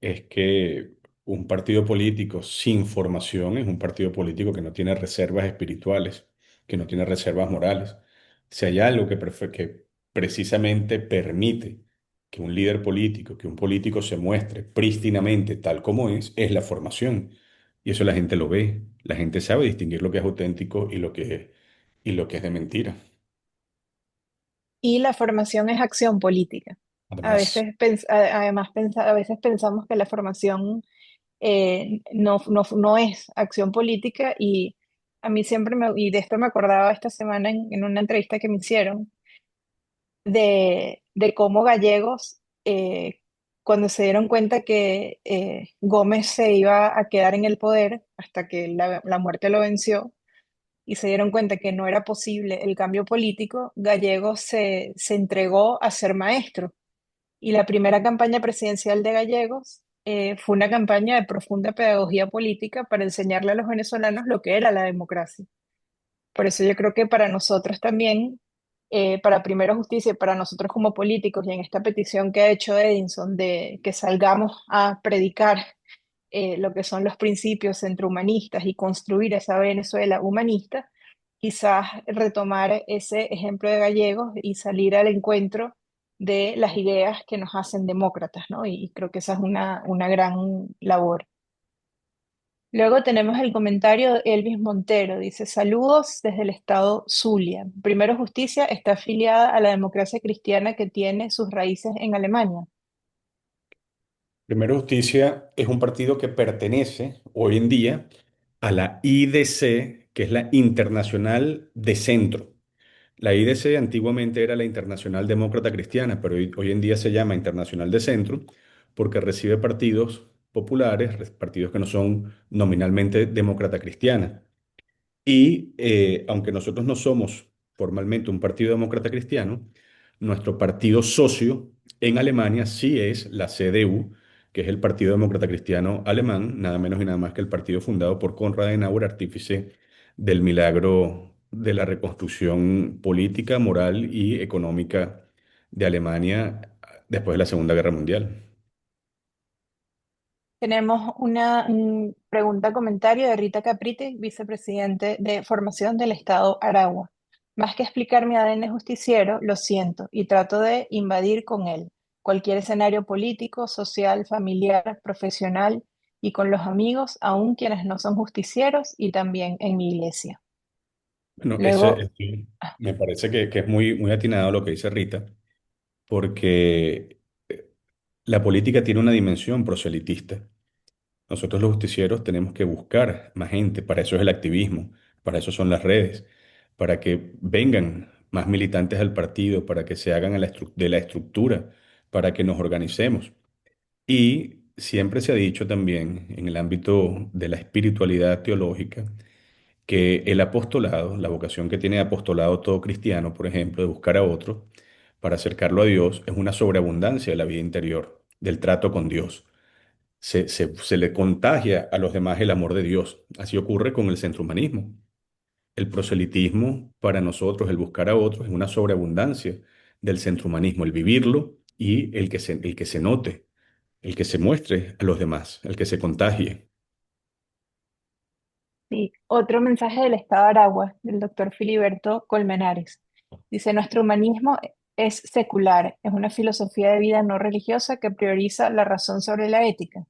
es que un partido político sin formación es un partido político que no tiene reservas espirituales, que no tiene reservas morales. Si hay algo que precisamente permite que un líder político, que un político se muestre prístinamente tal como es la formación. Y eso la gente lo ve, la gente sabe distinguir lo que es auténtico y lo que es de mentira. Y la formación es acción política. A Además, veces, a veces pensamos que la formación no es acción política y a mí siempre y de esto me acordaba esta semana en una entrevista que me hicieron de cómo Gallegos, cuando se dieron cuenta que Gómez se iba a quedar en el poder hasta que la muerte lo venció, y se dieron cuenta que no era posible el cambio político, Gallegos se entregó a ser maestro. Y la primera campaña presidencial de Gallegos fue una campaña de profunda pedagogía política para enseñarle a los venezolanos lo que era la democracia. Por eso yo creo que para nosotros también, para Primero Justicia y para nosotros como políticos, y en esta petición que ha hecho Edinson de que salgamos a predicar lo que son los principios centrohumanistas y construir esa Venezuela humanista, quizás retomar ese ejemplo de Gallegos y salir al encuentro de las ideas que nos hacen demócratas, ¿no? Y creo que esa es una gran labor. Luego tenemos el comentario de Elvis Montero. Dice, saludos desde el estado Zulia. Primero Justicia está afiliada a la democracia cristiana que tiene sus raíces en Alemania. Primero Justicia es un partido que pertenece hoy en día a la IDC, que es la Internacional de Centro. La IDC antiguamente era la Internacional Demócrata Cristiana, pero hoy en día se llama Internacional de Centro porque recibe partidos populares, partidos que no son nominalmente demócrata cristiana. Y aunque nosotros no somos formalmente un partido demócrata cristiano, nuestro partido socio en Alemania sí es la CDU, que es el Partido Demócrata Cristiano Alemán, nada menos y nada más que el partido fundado por Konrad Adenauer, artífice del milagro de la reconstrucción política, moral y económica de Alemania después de la Segunda Guerra Mundial. Tenemos una pregunta, comentario de Rita Capriti, vicepresidente de Formación del Estado Aragua. Más que explicar mi ADN justiciero, lo siento y trato de invadir con él cualquier escenario político, social, familiar, profesional y con los amigos, aun quienes no son justicieros y también en mi iglesia. Bueno, Luego, me parece que es muy, muy atinado lo que dice Rita, porque la política tiene una dimensión proselitista. Nosotros los justicieros tenemos que buscar más gente, para eso es el activismo, para eso son las redes. para que vengan más militantes al partido, para que se hagan de la estructura, para que nos organicemos. Y siempre se ha dicho también en el ámbito de la espiritualidad teológica que el apostolado, la vocación que tiene apostolado todo cristiano, por ejemplo, de buscar a otro para acercarlo a Dios, es una sobreabundancia de la vida interior, del trato con Dios. Se le contagia a los demás el amor de Dios. Así ocurre con el centrohumanismo. El proselitismo para nosotros, el buscar a otros, es una sobreabundancia del centrohumanismo, el vivirlo y el que se note, el que se muestre a los demás, el que se contagie. Sí, otro mensaje del Estado de Aragua, del doctor Filiberto Colmenares. Dice, nuestro humanismo es secular, es una filosofía de vida no religiosa que prioriza la razón sobre la ética.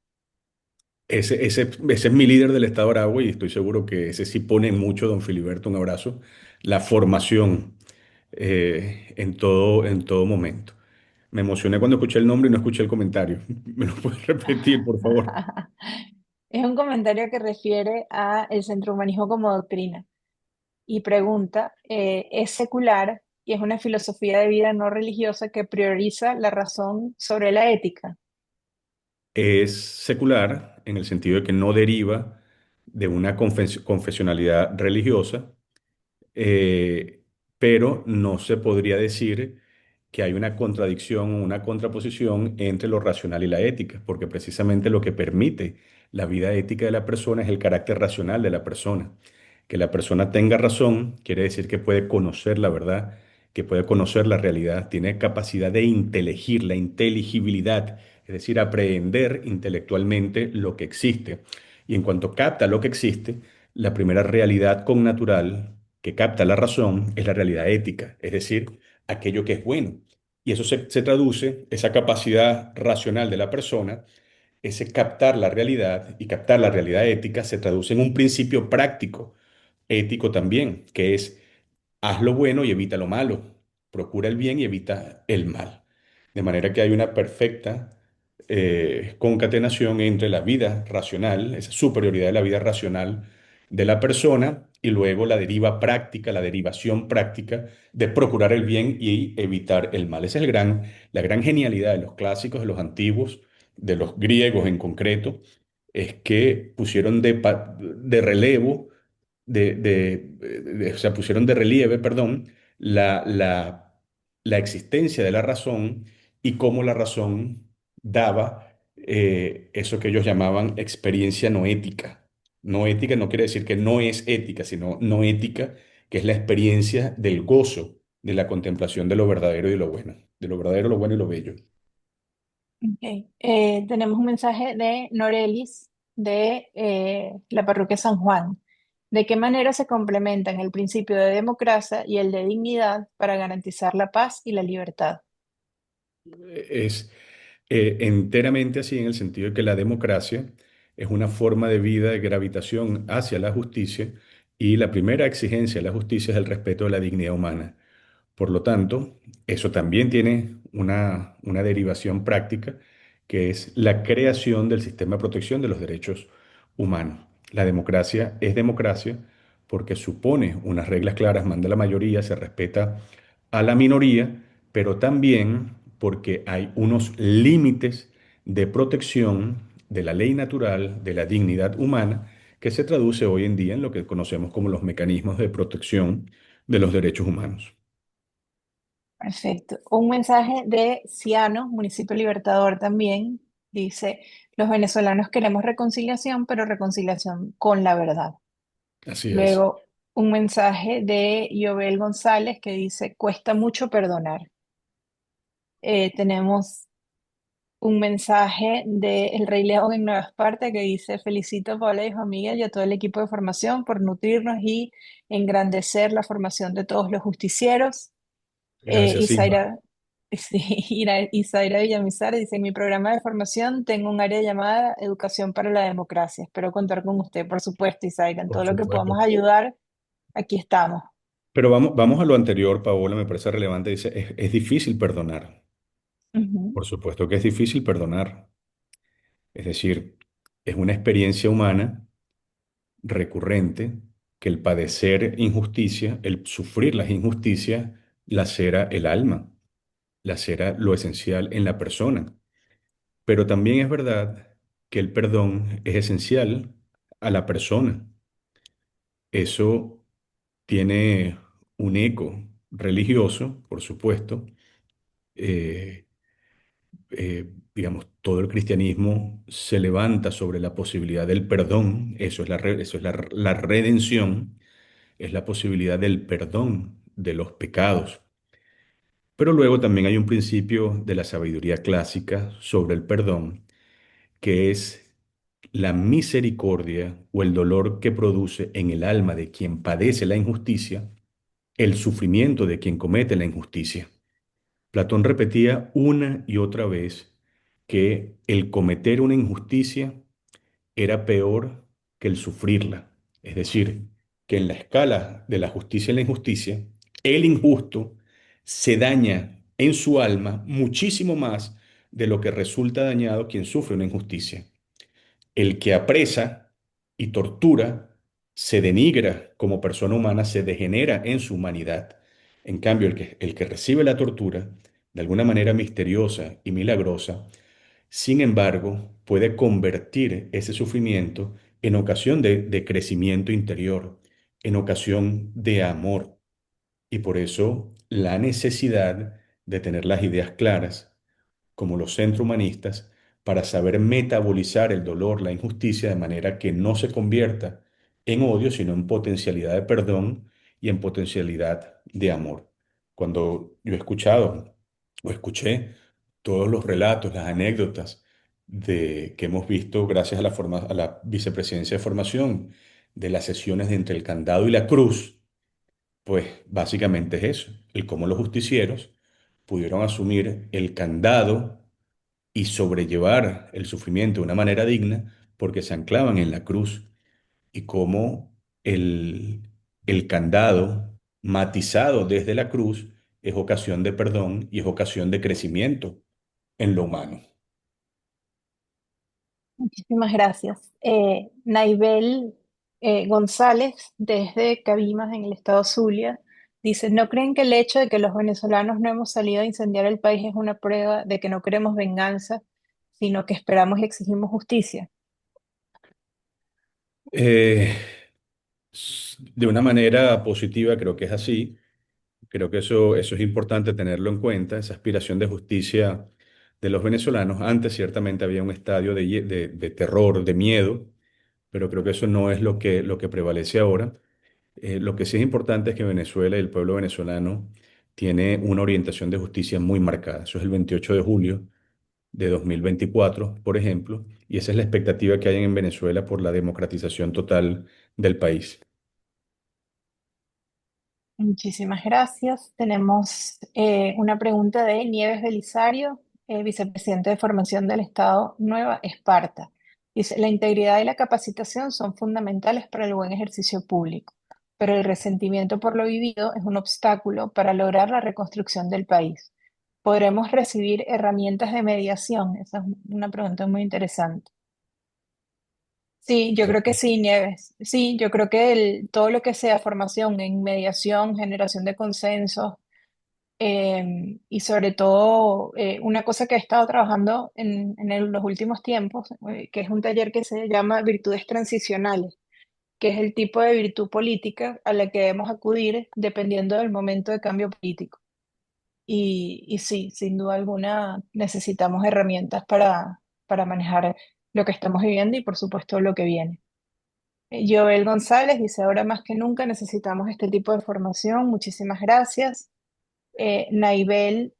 Ese es mi líder del Estado de Aragua y estoy seguro que ese sí pone mucho, don Filiberto, un abrazo, la formación en todo momento. Me emocioné cuando escuché el nombre y no escuché el comentario. ¿Me lo puedes repetir, por favor? Es un comentario que refiere a el centrohumanismo como doctrina y pregunta, ¿es secular y es una filosofía de vida no religiosa que prioriza la razón sobre la ética? Es secular en el sentido de que no deriva de una confesionalidad religiosa, eh, pero no se podría decir que hay una contradicción o una contraposición entre lo racional y la ética, porque precisamente lo que permite la vida ética de la persona es el carácter racional de la persona. Que la persona tenga razón quiere decir que puede conocer la verdad, que puede conocer la realidad, tiene capacidad de inteligir, la inteligibilidad, es decir, aprehender intelectualmente lo que existe. Y en cuanto capta lo que existe, la primera realidad connatural que capta la razón es la realidad ética, es decir, aquello que es bueno. Y eso se traduce, esa capacidad racional de la persona, ese captar la realidad y captar la realidad ética, se traduce en un principio práctico, ético también, que es haz lo bueno y evita lo malo, procura el bien y evita el mal. De manera que hay una perfecta concatenación entre la vida racional, esa superioridad de la vida racional de la persona y luego la deriva práctica, la derivación práctica de procurar el bien y evitar el mal. Esa es la gran genialidad de los clásicos, de los antiguos, de los griegos en concreto, es que pusieron de relevo o sea, pusieron de relieve, perdón, la, la, la existencia de la razón y cómo la razón daba eso que ellos llamaban experiencia no ética. No ética no quiere decir que no es ética, sino no ética, que es la experiencia del gozo, de la contemplación de lo verdadero y lo bueno, de lo verdadero, lo bueno y lo bello. Ok. Tenemos un mensaje de Norelis de la parroquia San Juan. ¿De qué manera se complementan el principio de democracia y el de dignidad para garantizar la paz y la libertad? Es enteramente así en el sentido de que la democracia es una forma de vida de gravitación hacia la justicia y la primera exigencia de la justicia es el respeto de la dignidad humana. Por lo tanto, eso también tiene una derivación práctica, que es la creación del sistema de protección de los derechos humanos. La democracia es democracia porque supone unas reglas claras, manda la mayoría, se respeta a la minoría, pero también porque hay unos límites de protección de la ley natural, de la dignidad humana, que se traduce hoy en día en lo que conocemos como los mecanismos de protección de los derechos humanos. Perfecto. Un mensaje de Ciano, municipio Libertador también, dice, los venezolanos queremos reconciliación, pero reconciliación con la verdad. Así es. Luego, un mensaje de Yobel González que dice, cuesta mucho perdonar. Tenemos un mensaje de El Rey León en Nueva Esparta que dice, felicito a Paola y Juan Miguel y a todo el equipo de formación por nutrirnos y engrandecer la formación de todos los justicieros. Gracias, Silva. Isaira, sí, Isaira Villamizar dice, en mi programa de formación tengo un área llamada Educación para la Democracia. Espero contar con usted, por supuesto, Isaira, en Por todo lo que supuesto. podamos ayudar, aquí estamos. Pero vamos a lo anterior, Paola, me parece relevante. Dice, es difícil perdonar. Ujú. Por supuesto que es difícil perdonar. Es decir, es una experiencia humana recurrente que el padecer injusticia, el sufrir las injusticias, lacera el alma, lacera lo esencial en la persona. Pero también es verdad que el perdón es esencial a la persona. Eso tiene un eco religioso, por supuesto. Eh, digamos, todo el cristianismo se levanta sobre la posibilidad del perdón. Eso es eso es la redención, es la posibilidad del perdón de los pecados. Pero luego también hay un principio de la sabiduría clásica sobre el perdón, que es la misericordia o el dolor que produce en el alma de quien padece la injusticia, el sufrimiento de quien comete la injusticia. Platón repetía una y otra vez que el cometer una injusticia era peor que el sufrirla. Es decir, que en la escala de la justicia y la injusticia, el injusto se daña en su alma muchísimo más de lo que resulta dañado quien sufre una injusticia. El que apresa y tortura se denigra como persona humana, se degenera en su humanidad. En cambio, el que recibe la tortura, de alguna manera misteriosa y milagrosa, sin embargo, puede convertir ese sufrimiento en ocasión de crecimiento interior, en ocasión de amor. Y por eso la necesidad de tener las ideas claras, como los centrohumanistas, para saber metabolizar el dolor, la injusticia, de manera que no se convierta en odio, sino en potencialidad de perdón y en potencialidad de amor. Cuando yo he escuchado o escuché todos los relatos, las anécdotas que hemos visto gracias a a la vicepresidencia de formación, de las sesiones de entre el candado y la cruz, pues básicamente es eso, el cómo los justicieros pudieron asumir el candado y sobrellevar el sufrimiento de una manera digna porque se anclaban en la cruz y cómo el candado matizado desde la cruz es ocasión de perdón y es ocasión de crecimiento en lo humano. Muchísimas gracias. Naibel González, desde Cabimas, en el estado Zulia, dice, ¿no creen que el hecho de que los venezolanos no hemos salido a incendiar el país es una prueba de que no queremos venganza, sino que esperamos y exigimos justicia? Eh, de una manera positiva creo que es así. Creo que eso es importante tenerlo en cuenta, esa aspiración de justicia de los venezolanos. Antes ciertamente había un estadio de terror, de miedo, pero creo que eso no es lo que prevalece ahora. Lo que sí es importante es que Venezuela y el pueblo venezolano tiene una orientación de justicia muy marcada. Eso es el 28 de julio de 2024, por ejemplo, y esa es la expectativa que hay en Venezuela por la democratización total del país. Muchísimas gracias. Tenemos una pregunta de Nieves Belisario, vicepresidente de Formación del Estado Nueva Esparta. Dice, la integridad y la capacitación son fundamentales para el buen ejercicio público, pero el resentimiento por lo vivido es un obstáculo para lograr la reconstrucción del país. ¿Podremos recibir herramientas de mediación? Esa es una pregunta muy interesante. Sí, yo creo que sí, Nieves. Sí, yo creo que todo lo que sea formación en mediación, generación de consensos, y sobre todo una cosa que he estado trabajando los últimos tiempos, que es un taller que se llama Virtudes Transicionales, que es el tipo de virtud política a la que debemos acudir dependiendo del momento de cambio político. Y sí, sin duda alguna necesitamos herramientas para manejar lo que estamos viviendo y por supuesto lo que viene. Joel González dice, ahora más que nunca necesitamos este tipo de formación. Muchísimas gracias. Naibel,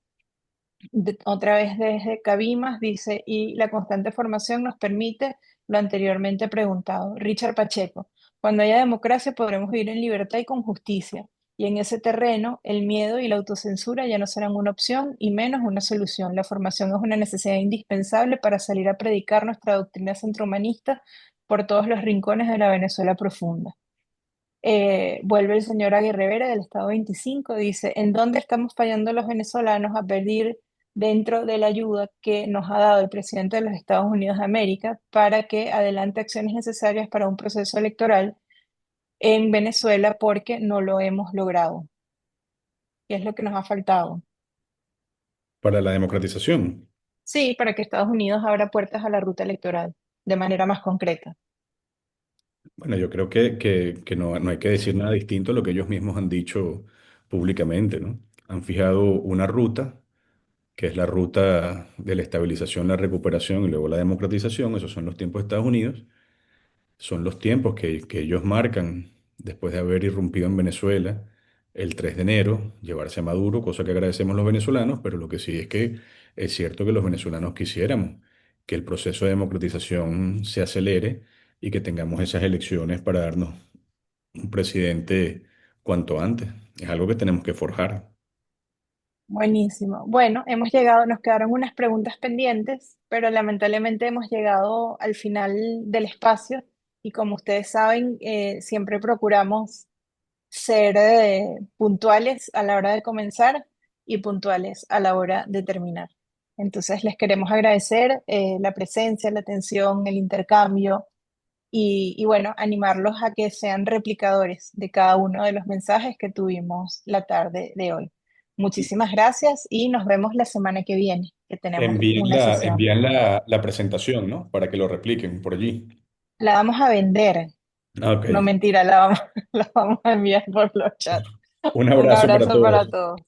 otra vez desde Cabimas, dice, y la constante formación nos permite lo anteriormente preguntado. Richard Pacheco, cuando haya democracia podremos vivir en libertad y con justicia. Y en ese terreno, el miedo y la autocensura ya no serán una opción y menos una solución. La formación es una necesidad indispensable para salir a predicar nuestra doctrina centrohumanista por todos los rincones de la Venezuela profunda. Vuelve el señor Aguirre Vera del Estado 25, dice, ¿en dónde estamos fallando los venezolanos a pedir dentro de la ayuda que nos ha dado el presidente de los Estados Unidos de América para que adelante acciones necesarias para un proceso electoral? en Venezuela porque no lo hemos logrado. ¿Qué es lo que nos ha faltado? para la democratización. Sí, para que Estados Unidos abra puertas a la ruta electoral de manera más concreta. Bueno, yo creo que no hay que decir nada distinto a lo que ellos mismos han dicho públicamente, ¿no? Han fijado una ruta, que es la ruta de la estabilización, la recuperación y luego la democratización. Esos son los tiempos de Estados Unidos. Son los tiempos que ellos marcan después de haber irrumpido en Venezuela el 3 de enero, llevarse a Maduro, cosa que agradecemos los venezolanos, pero lo que sí es que es cierto que los venezolanos quisiéramos que el proceso de democratización se acelere y que tengamos esas elecciones para darnos un presidente cuanto antes. Es algo que tenemos que forjar. Buenísimo. Bueno, hemos llegado, nos quedaron unas preguntas pendientes, pero lamentablemente hemos llegado al final del espacio y como ustedes saben, siempre procuramos ser puntuales a la hora de comenzar y puntuales a la hora de terminar. Entonces, les queremos agradecer la presencia, la atención, el intercambio y bueno, animarlos a que sean replicadores de cada uno de los mensajes que tuvimos la tarde de hoy. Muchísimas gracias y nos vemos la semana que viene, que tenemos una sesión. Envíen la presentación, ¿no? Para que lo repliquen por allí. La vamos a vender, Ah, ok. no mentira, la vamos, la vamos a enviar por los chats. Un Un abrazo para abrazo para todos. todos.